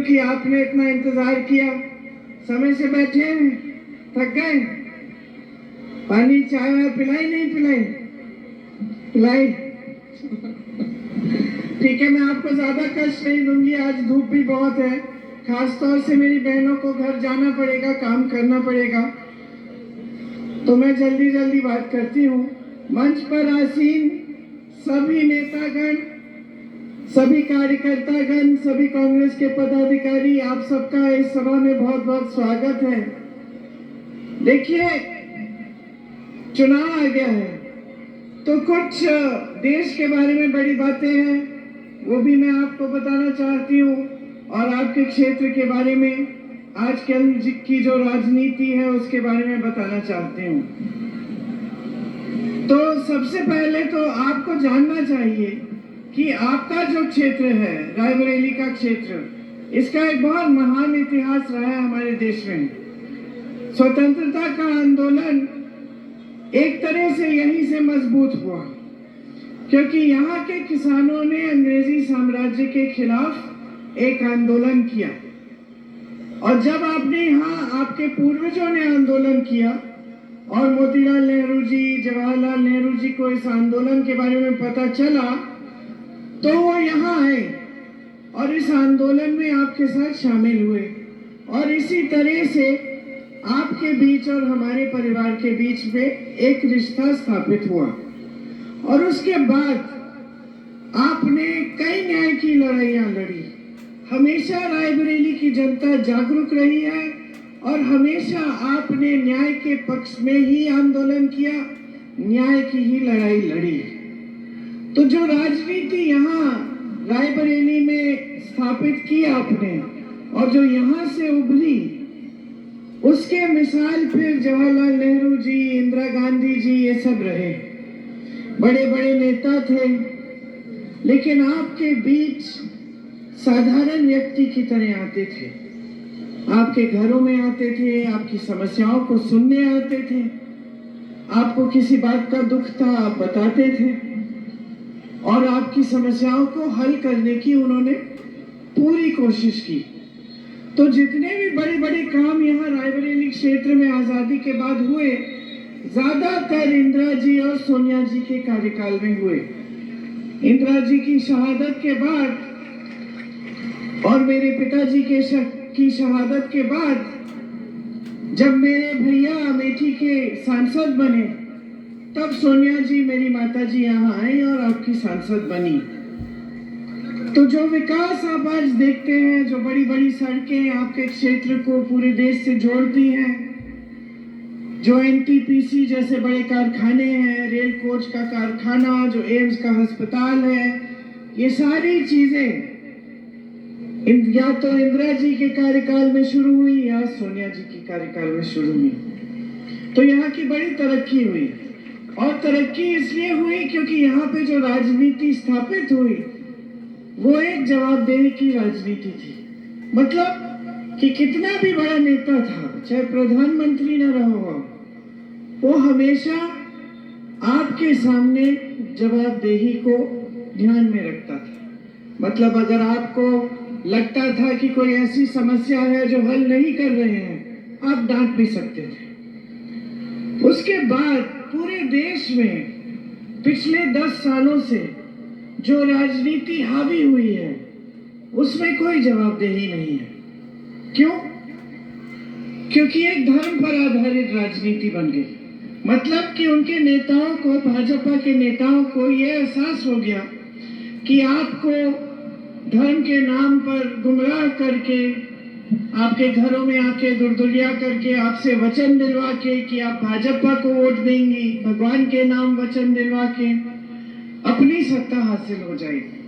कि आपने इतना इंतजार किया, समय से बैठे हैं, थक गए, पानी चाय पिलाई नहीं पिलाई? पिलाई। ठीक है, मैं आपको ज्यादा कष्ट नहीं दूंगी। आज धूप भी बहुत है, खास तौर से मेरी बहनों को घर जाना पड़ेगा, काम करना पड़ेगा, तो मैं जल्दी जल्दी बात करती हूँ। मंच पर आसीन सभी नेतागण, सभी कार्यकर्तागण, सभी कांग्रेस के पदाधिकारी, आप सबका इस सभा में बहुत बहुत स्वागत है। देखिए, चुनाव आ गया है तो कुछ देश के बारे में बड़ी बातें हैं, वो भी मैं आपको बताना चाहती हूँ, और आपके क्षेत्र के बारे में, आजकल की जो राजनीति है उसके बारे में बताना चाहती हूँ। तो सबसे पहले तो आपको जानना चाहिए कि आपका जो क्षेत्र है, रायबरेली का क्षेत्र, इसका एक बहुत महान इतिहास रहा है हमारे देश में। स्वतंत्रता का आंदोलन एक तरह से यहीं से मजबूत हुआ, क्योंकि यहाँ के किसानों ने अंग्रेजी साम्राज्य के खिलाफ एक आंदोलन किया, और जब आपने यहाँ आपके पूर्वजों ने आंदोलन किया और मोतीलाल नेहरू जी, जवाहरलाल नेहरू जी को इस आंदोलन के बारे में पता चला, तो वो यहाँ आए और इस आंदोलन में आपके साथ शामिल हुए, और इसी तरह से आपके बीच और हमारे परिवार के बीच में एक रिश्ता स्थापित हुआ। और उसके बाद आपने कई न्याय की लड़ाइयाँ लड़ी। हमेशा रायबरेली की जनता जागरूक रही है, और हमेशा आपने न्याय के पक्ष में ही आंदोलन किया, न्याय की ही लड़ाई लड़ी। तो जो राजनीति यहाँ रायबरेली में स्थापित की आपने, और जो यहाँ से उभरी, उसके मिसाल फिर जवाहरलाल नेहरू जी, इंदिरा गांधी जी, ये सब रहे। बड़े बड़े नेता थे, लेकिन आपके बीच साधारण व्यक्ति की तरह आते थे, आपके घरों में आते थे, आपकी समस्याओं को सुनने आते थे, आपको किसी बात का दुख था आप बताते थे, और आपकी समस्याओं को हल करने की उन्होंने पूरी कोशिश की। तो जितने भी बड़े बड़े काम यहाँ रायबरेली क्षेत्र में आजादी के बाद हुए, ज्यादातर इंदिरा जी और सोनिया जी के कार्यकाल में हुए। इंदिरा जी की शहादत के बाद और मेरे पिताजी की शहादत के बाद, जब मेरे भैया अमेठी के सांसद बने, तब सोनिया जी, मेरी माता जी, यहाँ आई और आपकी सांसद बनी। तो जो विकास आप आज देखते हैं, जो बड़ी बड़ी सड़कें आपके क्षेत्र को पूरे देश से जोड़ती हैं, जो एनटीपीसी जैसे बड़े कारखाने हैं, रेल कोच का कारखाना, जो एम्स का अस्पताल है, ये सारी चीजें या तो इंदिरा जी के कार्यकाल में शुरू हुई या सोनिया जी के कार्यकाल में शुरू हुई। तो यहाँ की बड़ी तरक्की हुई, और तरक्की इसलिए हुई क्योंकि यहाँ पे जो राजनीति स्थापित हुई वो एक जवाबदेही की राजनीति थी। मतलब कि कितना भी बड़ा नेता था, चाहे प्रधानमंत्री न रहा हो, वो हमेशा आपके सामने जवाबदेही को ध्यान में रखता था। मतलब अगर आपको लगता था कि कोई ऐसी समस्या है जो हल नहीं कर रहे हैं, आप डांट भी सकते थे। उसके बाद पूरे देश में पिछले 10 सालों से जो राजनीति हावी हुई है, उसमें कोई जवाबदेही नहीं है। क्यों? क्योंकि एक धर्म पर आधारित राजनीति बन गई। मतलब कि उनके नेताओं को, भाजपा के नेताओं को यह एहसास हो गया कि आपको धर्म के नाम पर गुमराह करके, आपके घरों में आके दुर्दुलिया करके, आपसे वचन दिलवा के कि आप भाजपा को वोट देंगी, भगवान के नाम वचन दिलवा के अपनी सत्ता हासिल हो जाएगी।